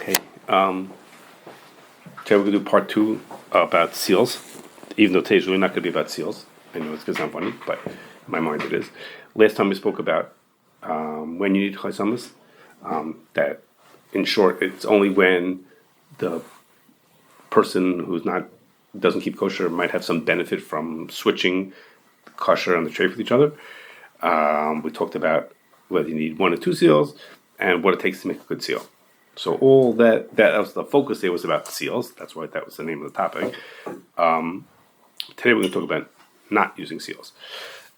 Okay. Today we're going to do part 2 about seals. Even though today's really not going to be about seals. I know it's going to sound funny, but in my mind it is. Last time we spoke about when you need chaysamas. That, in short, it's only when the person who's doesn't keep kosher might have some benefit from switching kosher and the treif with each other. We talked about whether you need 1 or 2 seals and what it takes to make a good seal. So all that was the focus there, was about seals. That's why that was the name of the topic. Today we're going to talk about not using seals.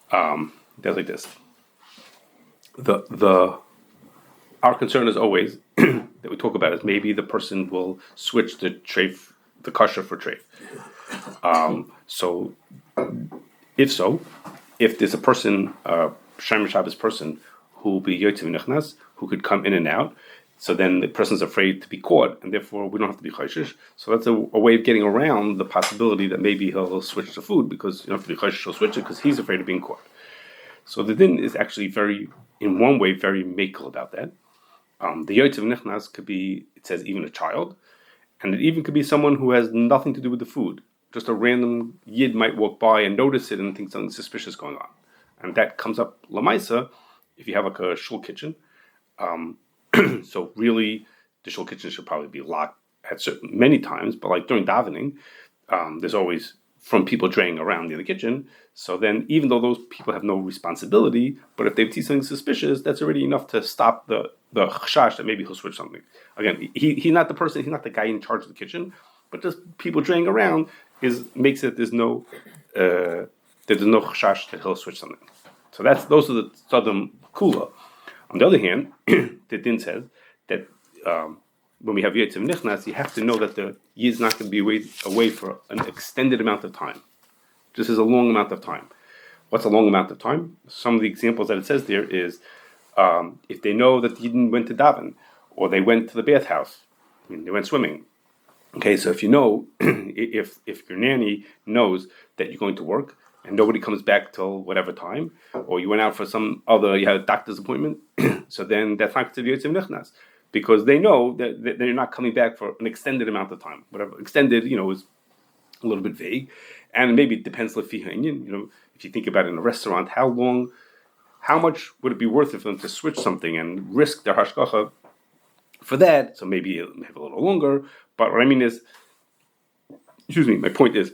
That's like this. Our concern is always that we talk about is maybe the person will switch the treif, the kosher for treif. If there's a person, Shomer Shabbos person, who will be Yotzeh Nichnas, who could come in and out, so then the person's afraid to be caught, and therefore we don't have to be chayshish. So that's a way of getting around the possibility that maybe he'll switch the food, because you don't have to be chayshish, he'll switch it because he's afraid of being caught. So the din is actually in one way, very makel about that. The Yotzeh Nichnas could be, it says, even a child, and it even could be someone who has nothing to do with the food. Just a random yid might walk by and notice it and think something suspicious going on. And that comes up lamaisa if you have like a shul kitchen. So really, the shul kitchen should probably be locked at many times, but like during davening, there's always from people draying around near the kitchen. So then, even though those people have no responsibility, but if they see something suspicious, that's already enough to stop the chashash that maybe he'll switch something. Again, he's not the person, he's not the guy in charge of the kitchen, but just people draying around makes it there's no chashash that he'll switch something. So those are the tzaddim kula. On the other hand, the din says that when we have Yotzeh Nichnas, you have to know that the yid is not going to be away for an extended amount of time. This is a long amount of time. What's a long amount of time? Some of the examples that it says there is if they know that the yid went to daven, or they went to the bathhouse, they went swimming. Okay, so if you know, if your nanny knows that you're going to work, and nobody comes back till whatever time, or you went out for you had a doctor's appointment, so then that's not considered Yotzeh Nichnas, because they know that they're not coming back for an extended amount of time. Whatever extended, is a little bit vague, and maybe it depends lefi ha'inyan. If you think about it in a restaurant, how much would it be worth it for them to switch something and risk their hashgacha for that? So maybe it'll have a little longer. But what I mean is, my point is,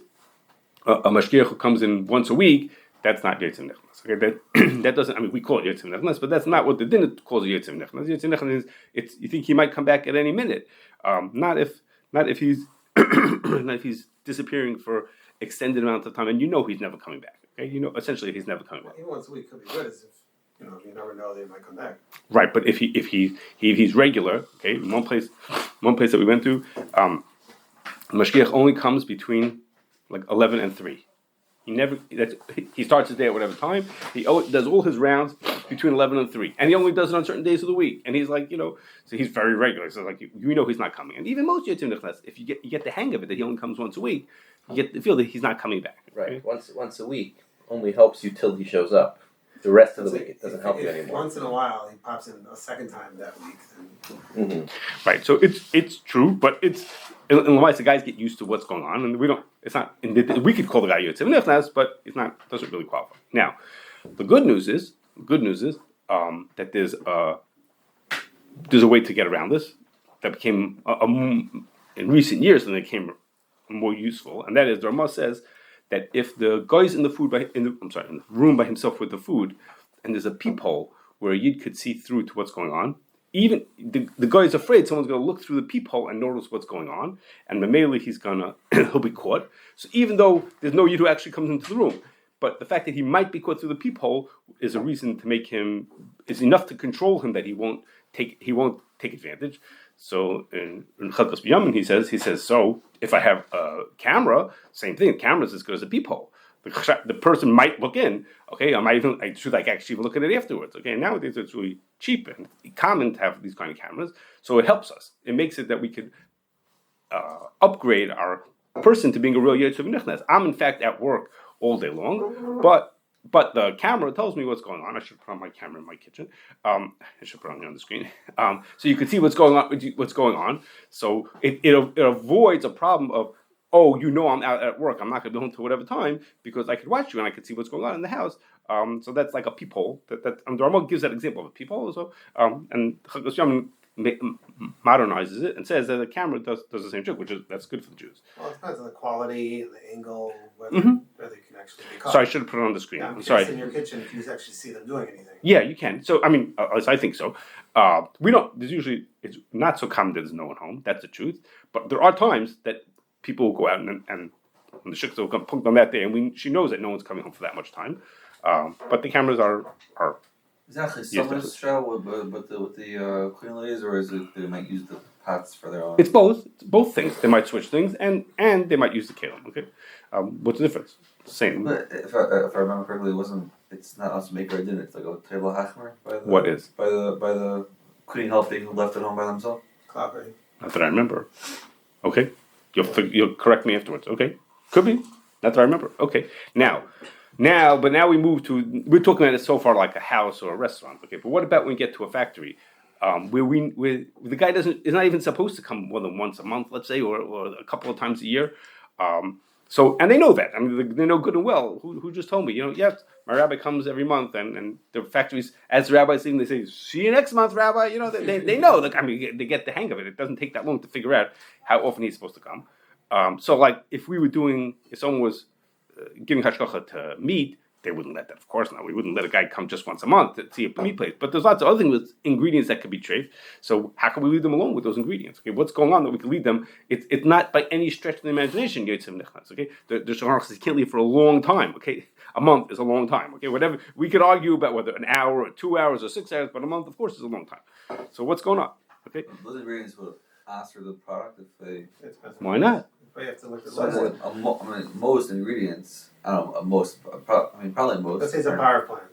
a mashgiach who comes in once a week, that's not Yotzeh Nichnas. Okay, that doesn't. We call it Yotzeh Nichnas, but that's not what the din calls Yotzeh Nichnas. Yotzeh Nichnas is you think he might come back at any minute. Not if he's not if he's disappearing for extended amount of time, and he's never coming back. Okay, essentially he's never coming back. Even once a week could be good, as if you never know they might come back. Right, but if he's regular, okay, one place that we went to, mashgiach only comes between like 11 and 3. He starts his day at whatever time. He does all his rounds between 11 and 3, and he only does it on certain days of the week. And he's like, so he's very regular. So like he's not coming. And even most Yotzeh Nichnas, if you get the hang of it that he only comes once a week, you get the feel that he's not coming back. Right, okay? Once a week only helps you till he shows up. The rest of the week it doesn't help you anymore. Once in a while he pops in a second time that week. Mm-hmm. Right, so it's true, but it's. Unless the guys get used to what's going on, and we don't. It's not. We could call the guy Yotzeh Nichnas, but it's not. Doesn't really qualify. Now, the good news is that there's a way to get around this that became in recent years, and it became more useful, and that is the Ramah says that if the guy's in the room by himself with the food, and there's a peephole where a yid could see through to what's going on. Even the guy is afraid someone's going to look through the peephole and notice what's going on, and Mameli he'll be caught. So even though there's no yid who actually comes into the room, but the fact that he might be caught through the peephole is a reason to make him is enough to control him that he won't take advantage. So in Chakos B'Yamin he says so if I have a camera, same thing. The camera's as good as a peephole. The person might look in. Okay, I should actually even look at it afterwards. Okay, nowadays it's really cheap and common to have these kind of cameras, so it helps us. It makes it that we could upgrade our person to being a real Yotzeh Nichnas. I'm in fact at work all day long, but but the camera tells me what's going on. I should put on my camera in my kitchen. I should put it on the screen, so you can see what's going on. What's going on. So it avoids a problem of, oh, I'm out at work. I'm not going to be home till whatever time because I could watch you and I could see what's going on in the house. So that's like a peephole. That the Rambam gives that example of a peephole. So and Chagos Yom modernizes it and says that the camera does the same trick, that's good for the Jews. Well, it depends on the quality and the angle, whether you can actually be caught. So I should have put it on the screen. Yeah, I'm sorry. in your kitchen, if you actually see them doing anything. Yeah, you can. So, at least I think so. We don't, it's not so common that there's no one home. That's the truth. But there are times that people will go out and the shiksa will come punked on that day, and she knows that no one's coming home for that much time. But the cameras are Exactly. Someone's show with the clean ladies, or is it they might use the pots for their own? It's both. It's both things. They might switch things, and they might use the kelim. Okay, what's the difference? Same. But if I remember correctly, it's not us maker I did it. It's like a table hachmer by the What is by the cleaning helping who left at home by themselves. Collaborating. not that I remember. Okay, you'll correct me afterwards. Okay, could be. That's what I remember. Okay, now we move to, we're talking about it so far like a house or a restaurant. Okay, but what about when we get to a factory, where the guy is not even supposed to come more than once a month, let's say, or a couple of times a year. So, and they know that. I mean, they know good and well. Who just told me? Yes, my rabbi comes every month, and the factories, as the rabbis leave, they say, "See you next month, Rabbi." They know. Like, they get the hang of it. It doesn't take that long to figure out how often he's supposed to come. So, like, if someone was giving hashgacha to meat, they wouldn't let that. Of course not. We wouldn't let a guy come just once a month to see a meat place. But there's lots of other things with ingredients that could be treif. So how can we leave them alone with those ingredients? Okay, what's going on that we can leave them? It's not by any stretch of the imagination Yotzeh Nichnas. Okay, the Shulchan Aruch says you can't leave for a long time. Okay, a month is a long time. Okay, whatever we could argue about whether an hour or 2 hours or 6 hours, but a month, of course, is a long time. So what's going on? Okay, Those ingredients will ask for the product if they. why not? But you have to look at the Most ingredients. I don't know. Probably most. Let's say it's a power plant.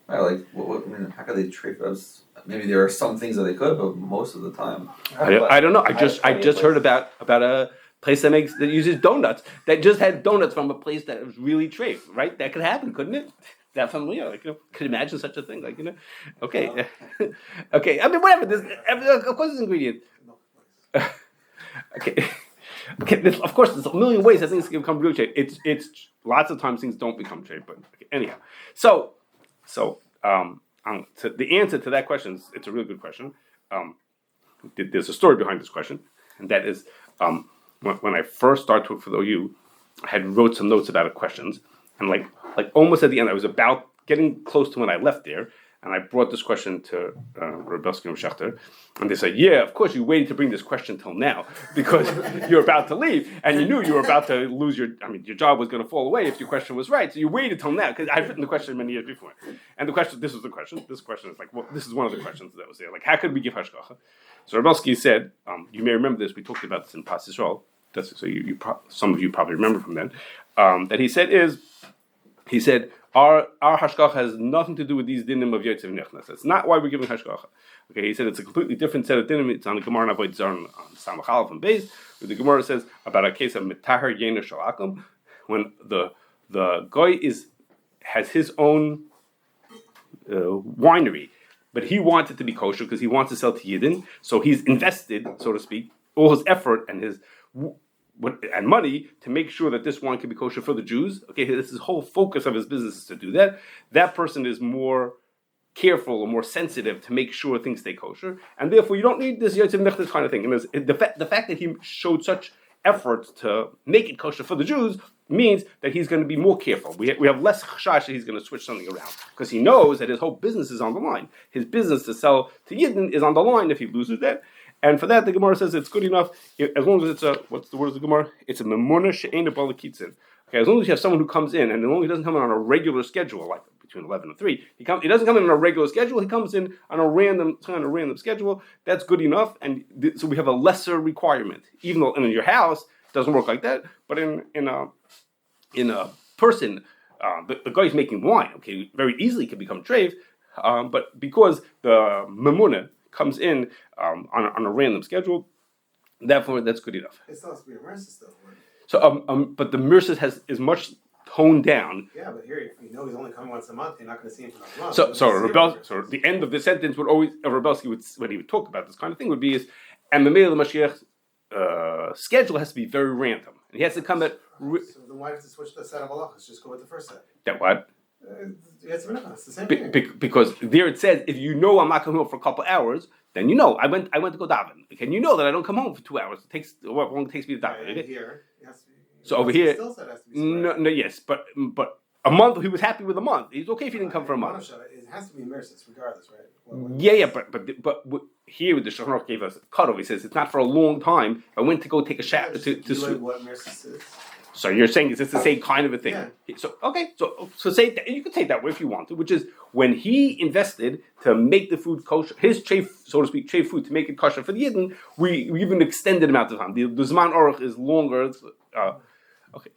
Right, like how could they trick us? Maybe there are some things that they could, but most of the time. I don't know. I just heard about a place that uses donuts that just had donuts from a place that was really treif. Right, that could happen, couldn't it? Definitely, could imagine such a thing. Okay, okay. I mean, whatever. Of course, it's ingredient. Okay. Okay, of course, there's a million ways that things can become real shape. It's lots of times things don't become shape, but anyhow. So the answer to that question it's a really good question. There's a story behind this question, and that is when I first started to work for the OU, I had wrote some notes about questions, and like almost at the end, I was about getting close to when I left there. And I brought this question to Rebelsky and Schachter, and they said, "Yeah, of course you waited to bring this question till now because you're about to leave, and you knew you were about to lose your job was going to fall away if your question was right. So you waited till now because I've written the question many years before. And this was the question. This question is like, well, this is one of the questions that was there. Like, how could we give hashgacha? So Rebelsky said, you may remember this. We talked about this in Pas Yisrael. So some of you probably remember from then. That he said. Our hashgacha has nothing to do with these dinim of Yotzeh Nichnas. That's not why we're giving hashgacha. Okay, he said it's a completely different set of dinim. It's on the Gemara and Avodah Zarah on Samach Aleph and Beis, where the Gemara says about a case of mitaher yena shalakum, when the guy has his own winery, but he wants it to be kosher because he wants to sell to Yidden, so he's invested, so to speak, all his effort and his and money to make sure that this wine can be kosher for the Jews. Okay, this is the whole focus of his business is to do that. That person is more careful or more sensitive to make sure things stay kosher, and therefore you don't need this Yotzeh Nichnas kind of thing. And the fact that he showed such effort to make it kosher for the Jews means that he's going to be more careful. We have less chashash that he's going to switch something around because he knows that his whole business is on the line. His business to sell to Yidden is on the line if he loses that. And for that, the Gemara says it's good enough as long as it's what's the word of the Gemara? It's a memuna she'ena balakitzin. Okay, as long as you have someone who comes in, and as long as he doesn't come in on a regular schedule, like between 11 and 3, he doesn't come in on a regular schedule. He comes in on a random schedule. That's good enough, and so we have a lesser requirement. Even though in your house it doesn't work like that, but in a person, the guy's making wine. Okay, very easily can become treif, but because the memuna comes in on a random schedule, therefore that's good enough. It still has to be a mercy still. Right? So, but the mercy is much toned down. Yeah, but here, if you know he's only coming once a month, you're not going to see him for another month. So the end of the sentence would always, Rebelsky would, when he would talk about this kind of thing, would be is, and the Mele Mashiach's schedule has to be very random. And he has to come at... So then why does it switch the set of halachas? Just go with the first set. That what? It's the same thing. Because there it says, if you know I'm not coming home for a couple hours, then you know I went to go daven. Okay, and you know that I don't come home for 2 hours. It takes what long it takes me to daven. Okay? Here, yes. So over here, still said it has to be no, yes, but a month. He was happy with a month. He's okay if he didn't come for a month. It has to be mercis, regardless, right? Yeah, but here with the Shulchan Aruch gave us a cutoff. He says it's not for a long time. I went to go take a shower to what mercis is. So you're saying it's the same kind of a thing. Yeah. So okay, so say that, you can take that way if you want to, which is when he invested to make the food kosher, his treif, so to speak, treif food to make it kosher for the Yidden, we even extended amount of time. The Zman Aruch is longer. Okay.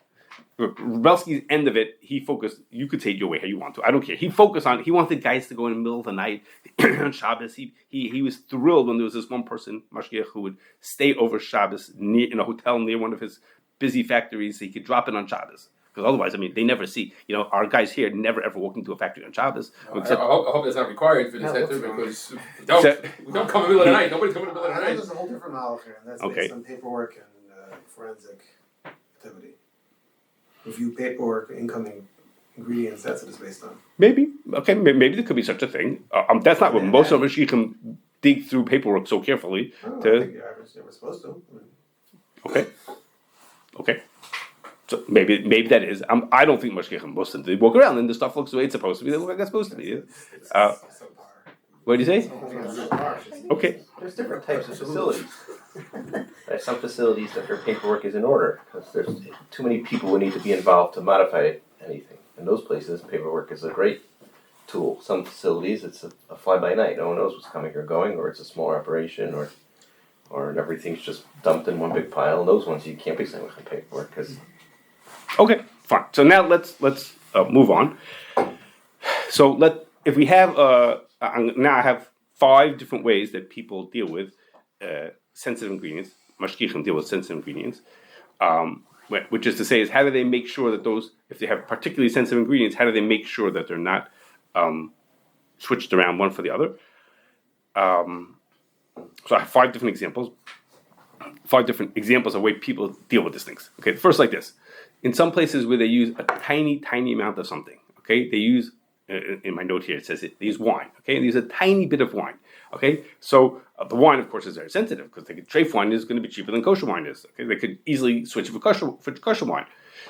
Rebelsky's end of it, he focused. You could take your way how you want to. I don't care. He focused on. He wanted guys to go in the middle of the night on Shabbos. He was thrilled when there was this one person, Mashgiach, who would stay over Shabbos in a hotel near one of his busy factories, so he could drop in on Shabbos. Because otherwise, I mean, they never see. Our guys here never ever walk into a factory on Shabbos. No, I hope that's not required for the sector because we don't come in the middle of the night. Nobody's coming in the middle of the night. There's a whole different model here, and that's based on paperwork and forensic activity. Review paperwork, incoming ingredients. That's what it's based on. Maybe there could be such a thing. That's not what most of us can dig through paperwork so carefully. I think you're never supposed to. Okay. So maybe that is. I don't think Mashgiachim most of them walk around and the stuff looks the way it's supposed to be. They look like it's supposed to be. What do you say? Okay. There's different types of facilities. There's some facilities that their paperwork is in order because there's too many people who need to be involved to modify anything. In those places, paperwork is a great tool. Some facilities, it's a fly-by-night. No one knows what's coming or going, or it's a small operation, or everything's just dumped in one big pile. And those ones you can't be saying with the paperwork because. Okay, fine. So now let's move on. So if we have now I have 5 different ways that people deal with sensitive ingredients. Mashgiachim deal with sensitive ingredients, which is to say, is how do they make sure that those, if they have particularly sensitive ingredients, how do they make sure that they're not switched around one for the other? So I have 5 different examples. 5 different examples of way people deal with these things. Okay, first like this. In some places where they use a tiny, tiny amount of something, okay, they use, in my note here it says they use wine, okay, and they use a tiny bit of wine, okay, so the wine, of course, is very sensitive because treif wine is going to be cheaper than kosher wine is, okay, they could easily switch for kosher wine.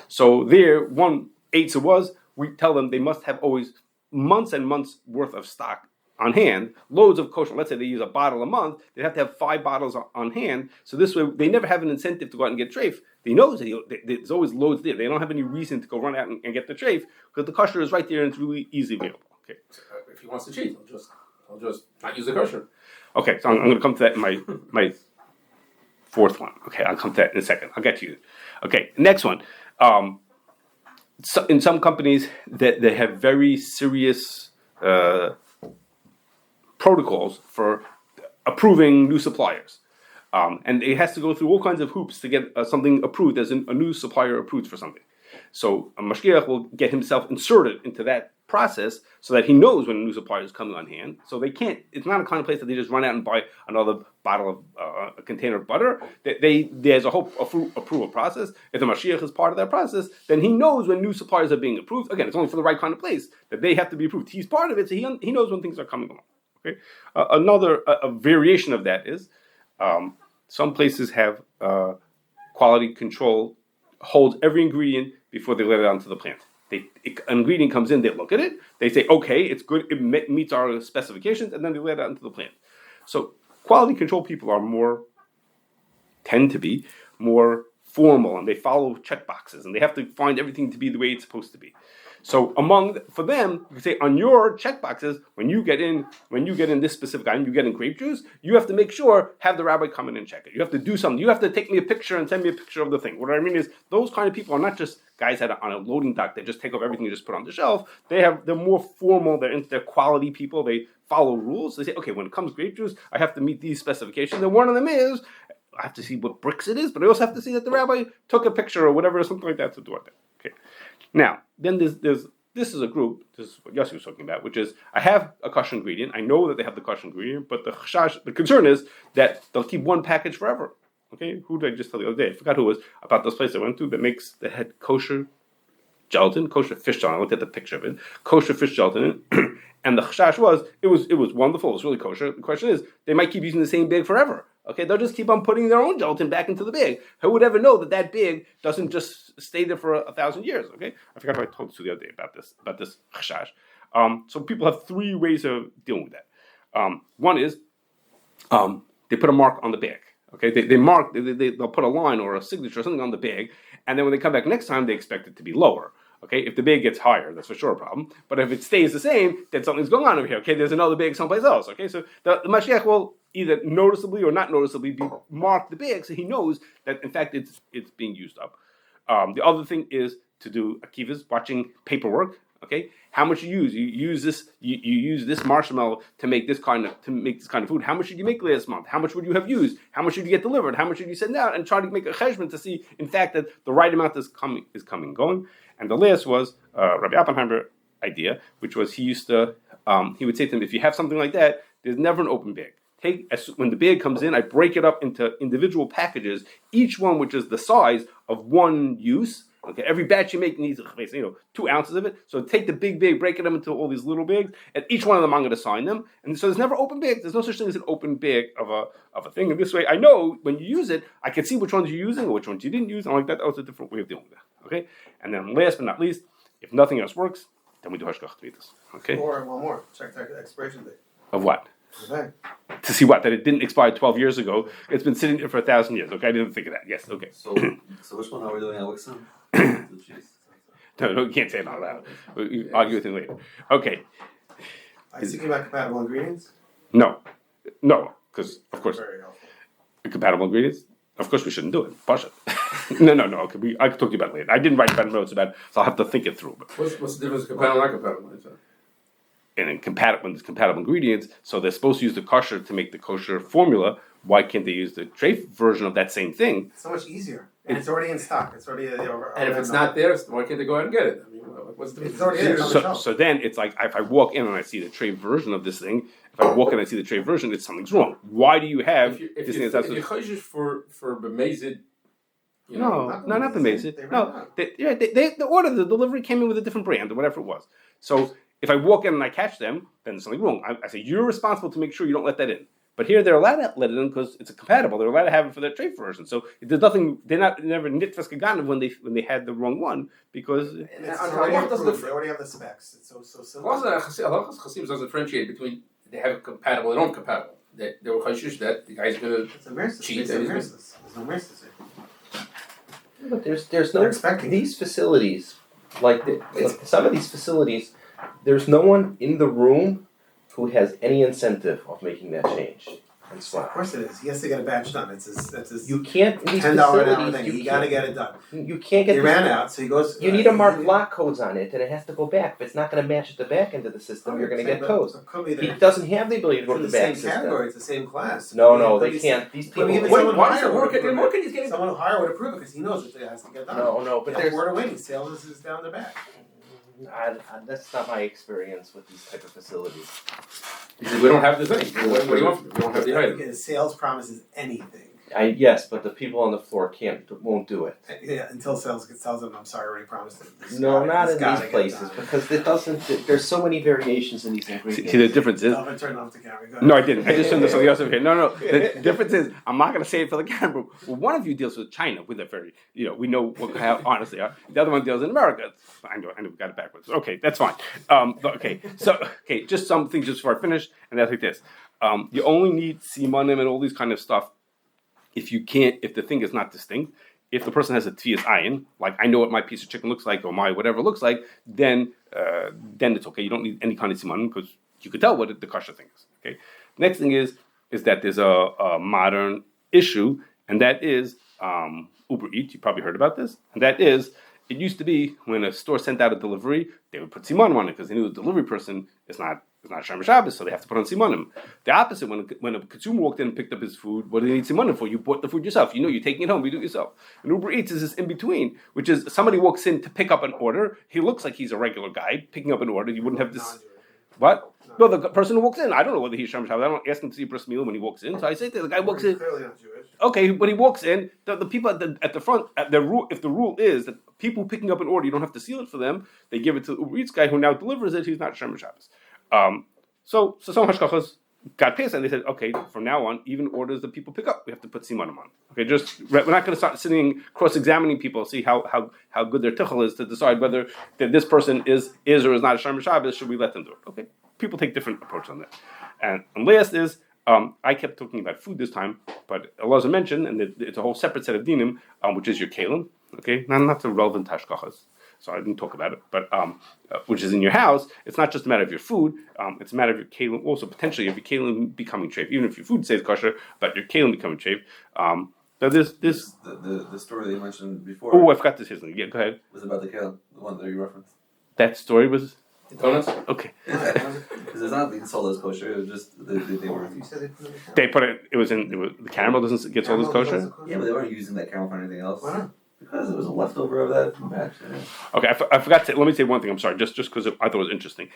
So there, one eighth was, we tell them they must have always months and months worth of stock on hand, loads of kosher. Let's say they use a bottle a month, they have to have 5 bottles on hand. So this way, they never have an incentive to go out and get treif. They know that there's always loads there. They don't have any reason to go run out and get the treif because the kosher is right there and it's really easily available. Okay. If he wants to cheat, I'll just not use the kosher. Okay, so I'm going to come to that in my 4th one. Okay, I'll come to that in a second. I'll get to you. Okay, next one. So in some companies that they have very serious protocols for approving new suppliers. And it has to go through all kinds of hoops to get something approved as a new supplier approved for something. So a mashgiach will get himself inserted into that process so that he knows when a new supplier is coming on hand. So they can't, it's not a kind of place that they just run out and buy another bottle of a container of butter. There's a whole approval process. If the mashgiach is part of that process, then he knows when new suppliers are being approved. Again, it's only for the right kind of place that they have to be approved. He's part of it, so he knows when things are coming along. Okay. Another variation of that is some places have quality control holds every ingredient before they let it onto the plant. An ingredient comes in, they look at it, they say, okay, it's good, it meets our specifications, and then they let it out into the plant. So quality control people tend to be more formal, and they follow check boxes, and they have to find everything to be the way it's supposed to be. So for them, you can say on your check boxes, when you get in this specific item, you get in grape juice, you have to make sure, have the rabbi come in and check it. You have to do something. You have to take me a picture and send me a picture of the thing. What I mean is, those kind of people are not just guys on a loading dock that just take off everything and just put on the shelf. They're more formal. They're quality people. They follow rules. They say, okay, when it comes to grape juice, I have to meet these specifications. And one of them is, I have to see what bricks it is, but I also have to see that the rabbi took a picture or whatever, or something like that to do it. Okay. Now, then there's this is a group. This is what Yossi was talking about, which is I have a kosher ingredient. I know that they have the kosher ingredient, but the concern is that they'll keep one package forever. Okay, who did I just tell the other day? I forgot who it was about this place I went to that had kosher gelatin, kosher fish gelatin. I looked at the picture of it, kosher fish gelatin, and the chashash was it was wonderful. It was really kosher. The question is, they might keep using the same bag forever. Okay, they'll just keep on putting their own gelatin back into the bag. Who would ever know that bag doesn't just stay there for 1,000 years? Okay, I forgot what I told you the other day about this chashash. So people have three ways of dealing with that. One is they put a mark on the bag. Okay, they'll put a line or a signature or something on the bag, and then when they come back next time, they expect it to be lower. Okay, if the bag gets higher, that's for sure a problem. But if it stays the same, then something's going on over here. Okay, there's another bag someplace else. Okay, so the Mashiach will either noticeably or not noticeably mark the bag, so he knows that in fact it's being used up. The other thing is to do Akiva's watching paperwork. Okay, how much you use you use this marshmallow to make this kind of food. How much did you make last month? How much would you have used? How much did you get delivered? How much did you send out? And try to make a cheshbon to see in fact that the right amount is coming going. And the last was Rabbi Oppenheimer idea, which was he would say to them, if you have something like that, there's never an open bag. When the bag comes in, I break it up into individual packages, each one which is the size of one use. Okay, every batch you make needs 2 ounces of it. So take the big bag, break it up into all these little bags, and each one of them I'm going to assign them. And so there's never open bags. There's no such thing as an open bag of a thing. And this way, I know when you use it, I can see which ones you're using or which ones you didn't use. And like that was a different way of dealing with that. Okay, and then last but not least, if nothing else works, then we do hashgach tvitas. Okay. Or one more. Check the expiration date. Of what? Okay. To see what? That it didn't expire 12 years ago. It's been sitting there for 1,000 years. Okay, I didn't think of that. Yes. Okay. So which one are we doing, Alexa? No, you can't say it out loud. We argue with him later. Okay. Are you thinking about compatible ingredients? No, because of course Very helpful. compatible ingredients. Of course we shouldn't do it. Push it. No. Okay, I can talk to you about it later. I didn't write about notes about it, so I'll have to think it through. But What's the difference compatible and not compatible? and in when there's compatible ingredients, so they're supposed to use the kosher to make the kosher formula. Why can't they use the treif version of that same thing? It's so much easier. And it's already in stock. It's already And if it's not there, why can't they go ahead and get it? I mean, what's the It's already there. So then it's like if I walk in and I see the treif version of this thing, if I walk in and I see the treif version, it's something's wrong. Why do you have this thing? If you're choshesh for bemazed, not bemazed. No, the order, the delivery came in with a different brand or whatever it was. So if I walk in and I catch them, then there's something wrong. I say you're responsible to make sure you don't let that in. But here they're allowed to let it in because it's compatible. They're allowed to have it for their treif version. So there's nothing. They're never nitfas kaganim when they had the wrong one because They already have the specs. It's so simple. Halachas Chasim doesn't differentiate between they have it compatible and non-compatible. They were choshesh that the guy's going to cheat. There's no mercy. But there's no expecting these facilities some of these facilities. There's no one in the room who has any incentive of making that change. Of course it is. He has to get a batch done. That's his You can't in these $10 an hour facilities. thing. You got to get it done. You can't get. He ran out, so he goes. You need to mark block codes on it, and it has to go back. If it's not going to match at the back end of the system, you're going to get codes. He doesn't have the ability to go to the back system. It's the same category. It's the same class. No, they can't. These people. Why does it work? Someone who hire would approve it because he knows it has to get done. No, but there's. Word of waiting. Sales is down the back. That's not my experience with these type of facilities. He said, we don't have the thing. What do you want from me? We don't have the item. Because sales promises anything. Yes, but the people on the floor won't do it. Yeah, until sales tells them, I'm sorry, I already promised it. Not in these places because it doesn't. There's so many variations in these ingredients. See, the difference is. Turn off the camera. No, I didn't. I just turned something else over here. No. The difference is, I'm not going to say it for the camera. Well, one of you deals with China with a very, we know how honest they are. The other one deals in America. I know, we got it backwards. Okay, that's fine. Just some things just before I finish, and that's like this. You only need simanim and all these kind of stuff. If the thing is not distinct, if the person has a tvias ayin, like I know what my piece of chicken looks like or my whatever looks like, then it's okay. You don't need any kind of simanim because you could tell what the kosher thing is. Okay. Next thing is that there's a modern issue, and that is Uber Eats. You probably heard about this, and that is it used to be when a store sent out a delivery, they would put simanim on it because they knew the delivery person is not Shem Shabbos, so they have to put on simanim. The opposite, when a consumer walked in and picked up his food, what do they need simanim for? You bought the food yourself. You're taking it home. You do it yourself. And Uber Eats is this in between, which is somebody walks in to pick up an order. He looks like he's a regular guy picking up an order. You wouldn't have this. What? No, the person who walks in, I don't know whether he's Shem Shabbos. I don't ask him to see bris milah when he walks in. So I say to the guy walks in. Clearly not Jewish. Okay, when he walks in, the people at the front, if the rule is that people picking up an order, you don't have to seal it for them. They give it to the Uber Eats guy who now delivers it. He's not Shem Shabbos. So some hashkachas got pissed and they said, okay, from now on, even orders that people pick up, we have to put simanim on. Okay, we're not going to start sitting cross-examining people, see how good their tichel is to decide whether that this person is or is not a Shem Shabbos. Should we let them do it? Okay, people take different approach on that. And last is. I kept talking about food this time, but Elazar mentioned, and it's a whole separate set of dinim, which is your kalim. Okay, not the relevant tashkachas, so I didn't talk about it. But which is in your house. It's not just a matter of your food; it's a matter of your kalim. Also, potentially, of your kalim becoming treif. Even if your food stays kosher, but your kalim becoming treif. So this the story that you mentioned before. Oh, I forgot this. Yeah, go ahead. Was about the kalim, the one that you referenced. That story was. Donuts? Okay. Because it's not being sold as kosher. It was just they were. You said they put it in the They put it. The caramel doesn't get sold as kosher. Yeah, but they weren't using that caramel for anything else. Why not? Because it was a leftover of that batch. Yeah. Okay, I forgot to. Let me say one thing. I'm sorry, just because I thought it was interesting.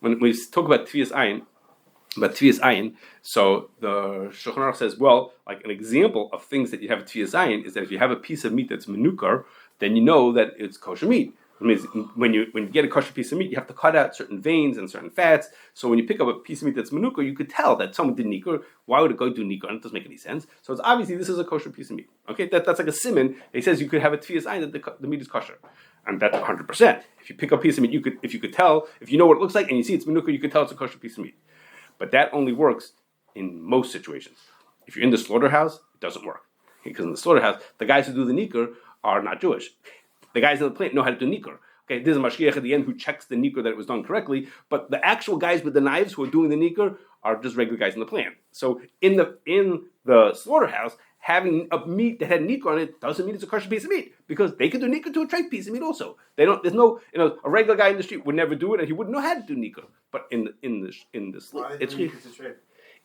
When we talk about Tviyas Ayin, so the Shulchan Aruch says, well, like an example of things that you have at Tviyas Ayin is that if you have a piece of meat that's menukar, then you know that it's kosher meat. It means when you get a kosher piece of meat, you have to cut out certain veins and certain fats. So when you pick up a piece of meat that's menukar, you could tell that someone did nikar. Why would it go do nikar? And it doesn't make any sense. So it's obviously this is a kosher piece of meat. Okay, that's like a siman. It says you could have a Tviyas Ayin that the meat is kosher, and that's 100%. If you pick up a piece of meat, if you tell, if you know what it looks like and you see it's menukar, you could tell it's a kosher piece of meat. But that only works in most situations. If you're in the slaughterhouse, it doesn't work because in the slaughterhouse, the guys who do the nikar are not Jewish. The guys in the plant know how to do nikar. Okay, there's a mashgiach at the end who checks the nikar that it was done correctly, but the actual guys with the knives who are doing the nikar are just regular guys in the plant. So in the slaughterhouse, having a meat that had nikar on it doesn't mean it's a kosher piece of meat because they could do nikar to a treif piece of meat also. There's no a regular guy in the street would never do it and he wouldn't know how to do nikar. But in the it's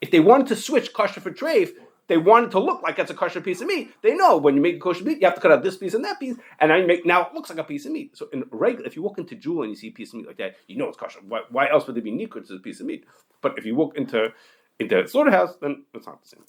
if they wanted to switch kosher for treif, they wanted to look like it's a kosher piece of meat. They know when you make a kosher meat, you have to cut out this piece and that piece, and now it looks like a piece of meat. So if you walk into Jewel and you see a piece of meat like that, you know it's kosher. Why else would there be nikkur to a piece of meat? But if you walk into the slaughterhouse, then it's not the same.